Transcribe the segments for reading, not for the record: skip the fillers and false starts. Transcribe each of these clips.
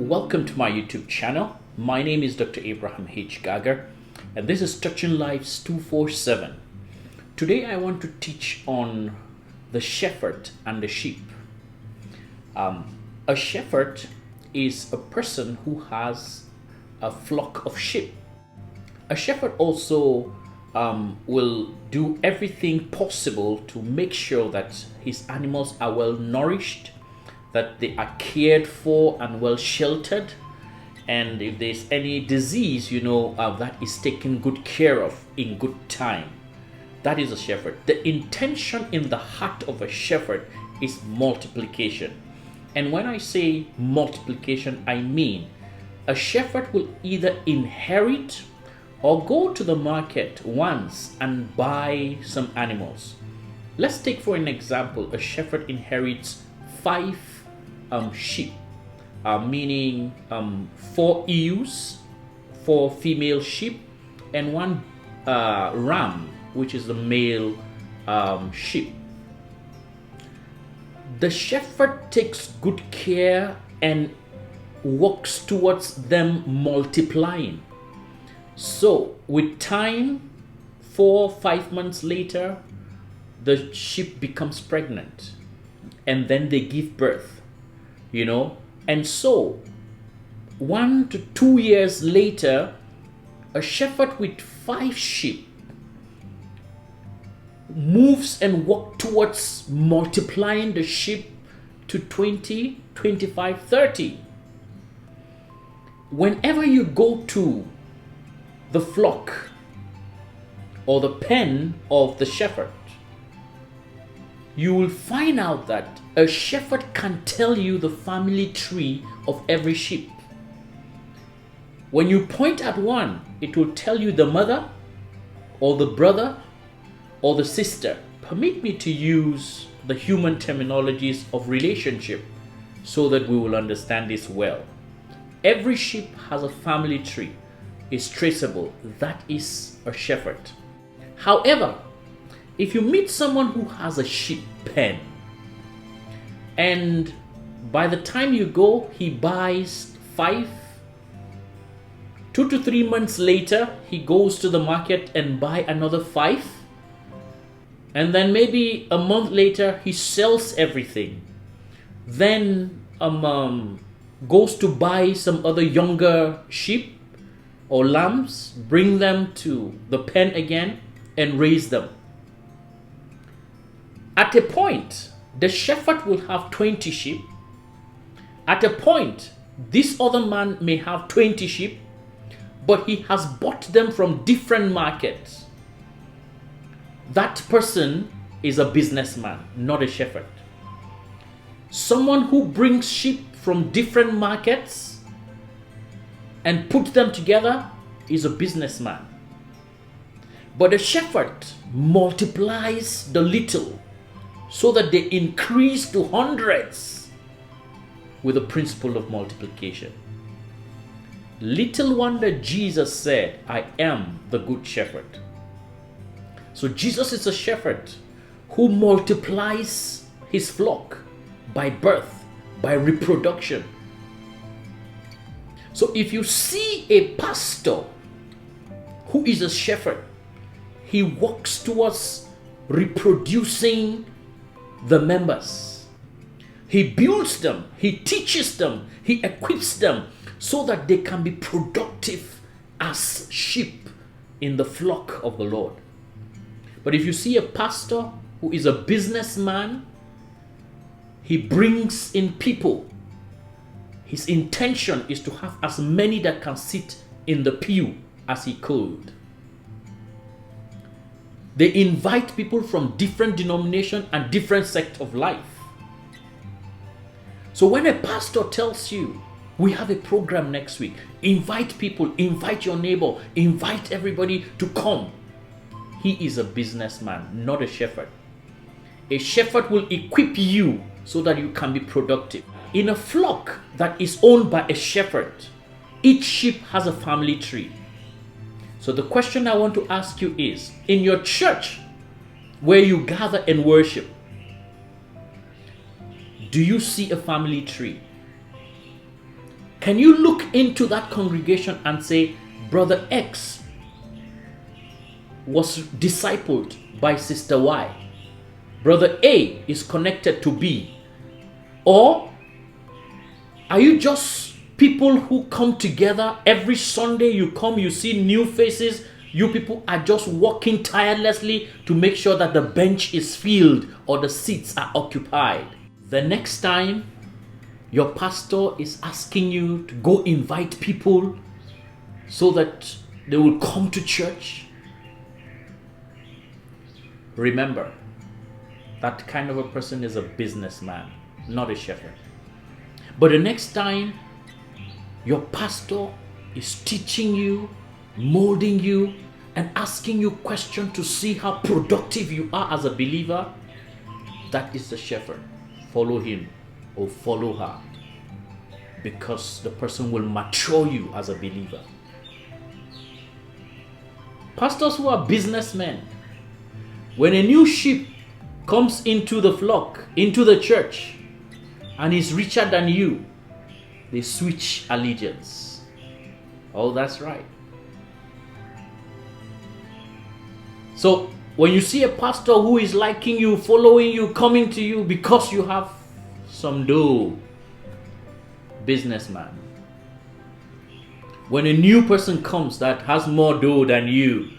Welcome to my YouTube channel. My name is Dr. Abraham H. Gagar, and this is Touching Lives 247. Today I want to teach on the shepherd and the sheep. A shepherd is a person who has a flock of sheep. A shepherd also will do everything possible to make sure that his animals are well nourished, that they are cared for and well sheltered, and if there's any disease, that is taken good care of in good time. That is a shepherd. The intention in the heart of a shepherd is multiplication. And when I say multiplication, I mean a shepherd will either inherit or go to the market once and buy some animals. Let's take for an example, a shepherd inherits 5 sheep, meaning 4 ewes, 4 female sheep, and 1 ram, which is the male sheep. The shepherd takes good care and works towards them multiplying. So with time, 4-5 months later, the sheep becomes pregnant, and then they give birth. And so 1 to 2 years later, a shepherd with 5 sheep moves and walks towards multiplying the sheep to 20, 25, 30. Whenever you go to the flock or the pen of the shepherd, you will find out that a shepherd can tell you the family tree of every sheep. When you point at one, it will tell you the mother or the brother or the sister. Permit me to use the human terminologies of relationship so that we will understand this well. Every sheep has a family tree, is traceable. That is a shepherd. However, if you meet someone who has a sheep pen, and by the time you go, he buys 5, 2 to 3 months later, he goes to the market and buy another 5, and then maybe a month later, he sells everything. Then goes to buy some other younger sheep or lambs, bring them to the pen again and raise them. At a point, the shepherd will have 20 sheep. At a point, this other man may have 20 sheep, but he has bought them from different markets. That person is a businessman, not a shepherd. Someone who brings sheep from different markets and put them together is a businessman. But a shepherd multiplies the little so that they increase to hundreds with the principle of multiplication. Little wonder Jesus said, "I am the good shepherd." So Jesus is a shepherd who multiplies his flock by birth, by reproduction. So if you see a pastor who is a shepherd, he works towards reproducing the members. He builds them, he teaches them, he equips them so that they can be productive as sheep in the flock of the Lord. But if you see a pastor who is a businessman, he brings in people. His intention is to have as many that can sit in the pew as he could. They invite people from different denominations and different sects of life. So when a pastor tells you, "We have a program next week, invite people, invite your neighbor, invite everybody to come," he is a businessman, not a shepherd. A shepherd will equip you so that you can be productive. In a flock that is owned by a shepherd, each sheep has a family tree. So the question I want to ask you is, in your church where you gather and worship, do you see a family tree? Can you look into that congregation and say, Brother X was discipled by Sister Y. Brother A is connected to B. Or are you just people who come together every Sunday? You come, you see new faces. You people are just working tirelessly to make sure that the bench is filled or the seats are occupied. The next time your pastor is asking you to go invite people so that they will come to church, remember, that kind of a person is a businessman, not a shepherd. But the next time your pastor is teaching you, molding you, and asking you questions to see how productive you are as a believer, that is the shepherd. Follow him or follow her, because the person will mature you as a believer. Pastors who are businessmen, when a new sheep comes into the flock, into the church, and is richer than you, they switch allegiance. Oh, that's right. So when you see a pastor who is liking you, following you, coming to you because you have some dough, businessman. When a new person comes that has more dough than you,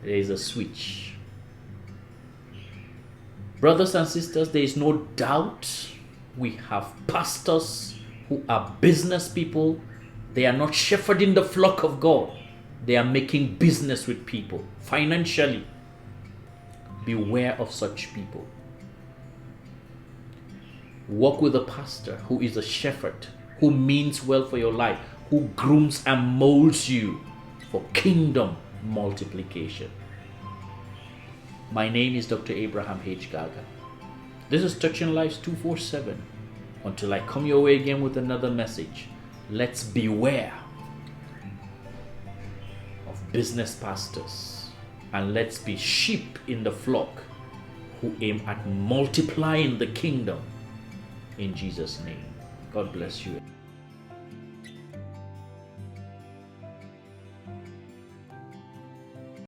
there is a switch. Brothers and sisters, there is no doubt we have pastors who are business people. They are not shepherding the flock of God. They are making business with people financially. Beware of such people. Walk with a pastor who is a shepherd, who means well for your life, who grooms and molds you for kingdom multiplication. My name is Dr. Abraham H. Gaga. This is Touching Lives 247. Until I come your way again with another message, let's beware of business pastors, and let's be sheep in the flock who aim at multiplying the kingdom in Jesus' name. God bless you.